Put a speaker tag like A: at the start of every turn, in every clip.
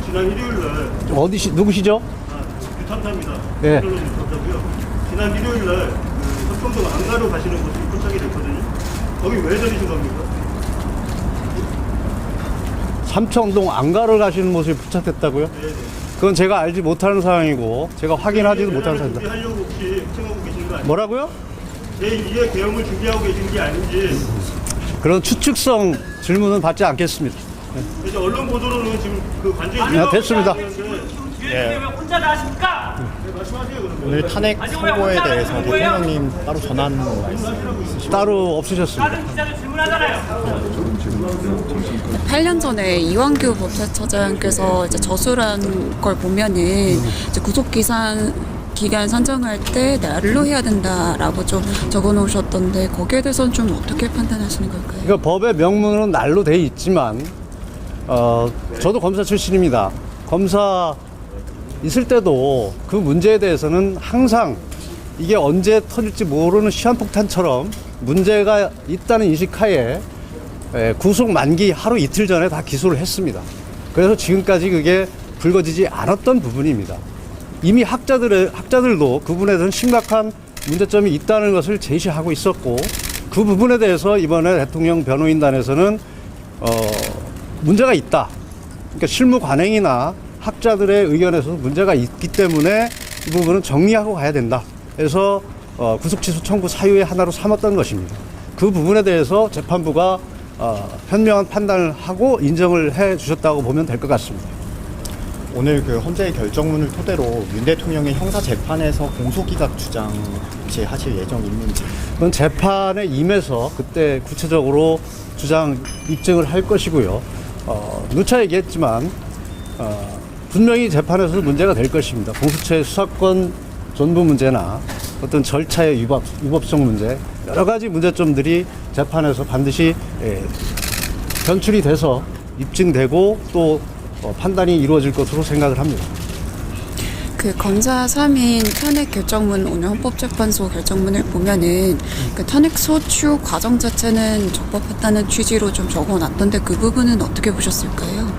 A: 지난 일요일 날
B: 누구시죠?
A: 유탐사입니다.
B: 예.
A: 유탐사고요. 지난 일요일 날 삼청동 안가로 가시는 모습이 포착이 됐거든요. 거기 왜 다니신 겁니까?
B: 삼청동 안가를 가시는 모습이 포착됐다고요?
A: 네.
B: 그건 제가 알지 못하는 상황이고 제가 확인하지도 못하는 상황입니다.
A: 준비하려고 혹시 생각하고 계신 거 아니에요?
B: 뭐라고요?
A: 제2의 계엄을 준비하고 계신 게 아닌지.
B: 그런 추측성 질문은 받지 않겠습니다.
A: 그래서 언론 보도로는 지금 그 관저에
B: 됐습니다.
C: 왜 혼자 나십니까?
A: 네, 말씀하세요 그러면.
D: 오늘 탄핵 선고에 대해서 대통령님 따로 전하는 말씀 있으시죠?
B: 따로 없으셨습니다.
C: 다른 기자들 질문하잖아요.
E: 8년 전에 이완규 법사처장께서 이제 저술한 걸 보면은 이제 기간 산정할 때 날로 해야 된다라고 좀 적어 놓으셨던데 거기에 대해서는 좀 어떻게 판단하시는 걸까요?
B: 그러니까 법의 명문으로는 날로 돼 있지만 저도 검사 출신입니다. 검사 있을 때도 그 문제에 대해서는 항상 이게 언제 터질지 모르는 시한폭탄처럼 문제가 있다는 인식하에 구속 만기 하루 이틀 전에 다 기소를 했습니다. 그래서 지금까지 그게 불거지지 않았던 부분입니다. 이미 학자들도 그 부분에 대해서는 심각한 문제점이 있다는 것을 제시하고 있었고 그 부분에 대해서 이번에 대통령 변호인단에서는 문제가 있다. 그러니까 실무 관행이나 학자들의 의견에서 문제가 있기 때문에 이 부분은 정리하고 가야 된다. 그래서 구속취소 청구 사유의 하나로 삼았던 것입니다. 그 부분에 대해서 재판부가 현명한 판단을 하고 인정을 해 주셨다고 보면 될 것 같습니다.
D: 오늘 그 헌재의 결정문을 토대로 윤 대통령의 형사 재판에서 공소기각 주장 혹시 하실 예정이 있는지?
B: 그건 재판에 임해서 그때 구체적으로 주장 입증을 할 것이고요. 누차 얘기했지만 분명히 재판에서도 문제가 될 것입니다. 공수처의 수사권 존부 문제나 어떤 절차의 위법성 문제 여러 가지 문제점들이 재판에서 반드시 변출이 돼서 입증되고 또 판단이 이루어질 것으로 생각을 합니다.
E: 그 검사 3인 탄핵 결정문 오늘 헌법재판소 결정문을 보면은 그 탄핵 소추 과정 자체는 적법했다는 취지로 좀 적어놨던데 그 부분은 어떻게 보셨을까요?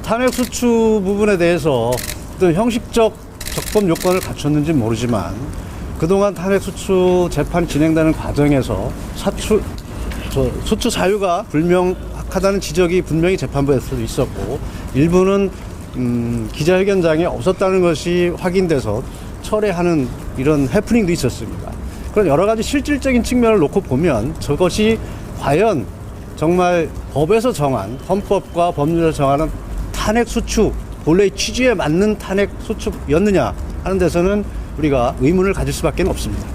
B: 탄핵 소추 부분에 대해서 어떤 형식적 적법 요건을 갖췄는지 모르지만 그동안 탄핵 소추 재판 진행되는 과정에서 소추 사유가 불명확하다는 지적이 분명히 재판부에서도 있었고 일부는 기자회견장에 없었다는 것이 확인돼서 철회하는 이런 해프닝도 있었습니다. 그런 여러 가지 실질적인 측면을 놓고 보면 저것이 과연 정말 법에서 정한 헌법과 법률에서 정하는 탄핵 소추 본래의 취지에 맞는 탄핵 소추였느냐 하는 데서는 우리가 의문을 가질 수밖에 없습니다.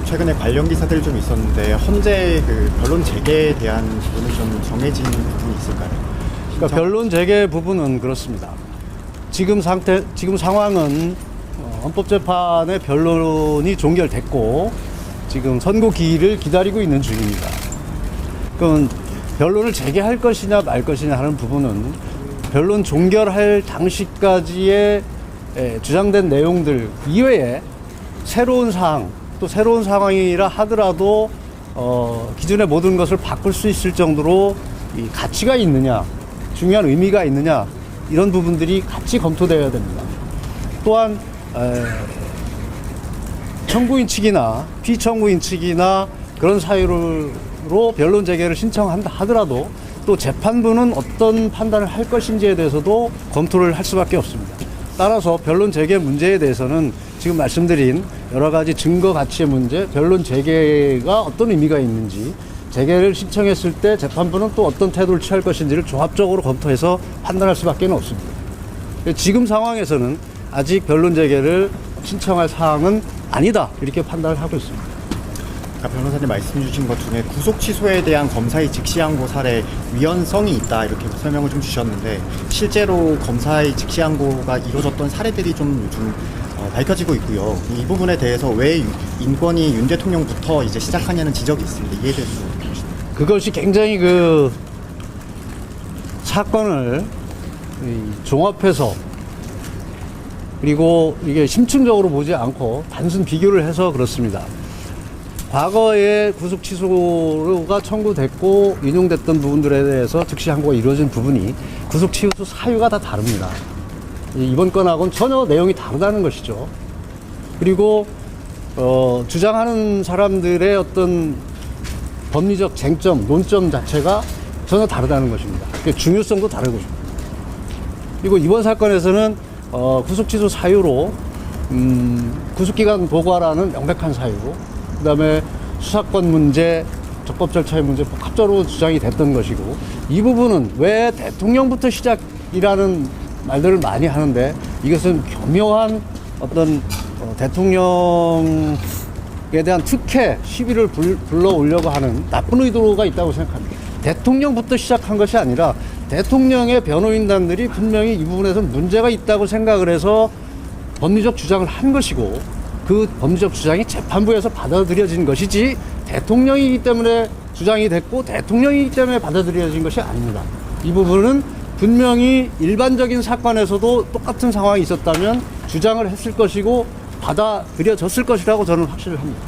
D: 최근에 관련 기사들이 좀 있었는데 헌재 그 변론 재개에 대한 부분은 좀 정해진 부분이 있을까요?
B: 그러니까 변론 재개 부분은 그렇습니다. 지금 상황은 헌법재판의 변론이 종결됐고 지금 선고기일을 기다리고 있는 중입니다. 그럼 변론을 재개할 것이냐 말 것이냐 하는 부분은 변론 종결할 당시까지의 주장된 내용들 이외에 새로운 사항 또 새로운 상황이라 하더라도 기존의 모든 것을 바꿀 수 있을 정도로 이 가치가 있느냐 중요한 의미가 있느냐 이런 부분들이 같이 검토되어야 됩니다. 또한 청구인 측이나 피청구인 측이나 그런 사유로 변론 재개를 신청한다 하더라도 또 재판부는 어떤 판단을 할 것인지에 대해서도 검토를 할 수밖에 없습니다. 따라서 변론 재개 문제에 대해서는 지금 말씀드린 여러 가지 증거 가치의 문제, 변론 재개가 어떤 의미가 있는지 재개를 신청했을 때 재판부는 또 어떤 태도를 취할 것인지를 종합적으로 검토해서 판단할 수밖에 없습니다. 지금 상황에서는 아직 변론 재개를 신청할 사항은 아니다 이렇게 판단을 하고 있습니다.
D: 아까 변호사님 말씀 주신 것 중에 구속 취소에 대한 검사의 즉시항고 사례 위헌성이 있다 이렇게 설명을 좀 주셨는데 실제로 검사의 즉시항고가 이루어졌던 사례들이 좀 요즘 밝혀지고 있고요. 이 부분에 대해서 왜 인권위 윤 대통령부터 이제 시작하냐는 지적이 있습니다. 이에 대해서 어떻게 보십니까?
B: 그것이 굉장히 그 사건을 종합해서 그리고 이게 심층적으로 보지 않고 단순 비교를 해서 그렇습니다. 과거에 구속 취소가 청구됐고 인용됐던 부분들에 대해서 즉시 항고가 이루어진 부분이 구속 취소 사유가 다 다릅니다. 이번 건하고는 전혀 내용이 다르다는 것이죠. 그리고 주장하는 사람들의 어떤 법리적 쟁점, 논점 자체가 전혀 다르다는 것입니다. 그 중요성도 다르고. 그리고 이번 사건에서는 구속 취소 사유로 구속기간 도구화라는 명백한 사유, 그 다음에 수사권 문제, 적법 절차의 문제 복합적으로 주장이 됐던 것이고, 이 부분은 왜 대통령부터 시작이라는 말들을 많이 하는데, 이것은 교묘한 어떤 대통령에 대한 특혜, 시비를 불러오려고 하는 나쁜 의도가 있다고 생각합니다. 대통령부터 시작한 것이 아니라 대통령의 변호인단들이 분명히 이 부분에서 문제가 있다고 생각을 해서 법리적 주장을 한 것이고, 그 법리적 주장이 재판부에서 받아들여진 것이지 대통령이기 때문에 주장이 됐고 대통령이기 때문에 받아들여진 것이 아닙니다. 이 부분은 분명히 일반적인 사건에서도 똑같은 상황이 있었다면 주장을 했을 것이고 받아들여졌을 것이라고 저는 확신을 합니다.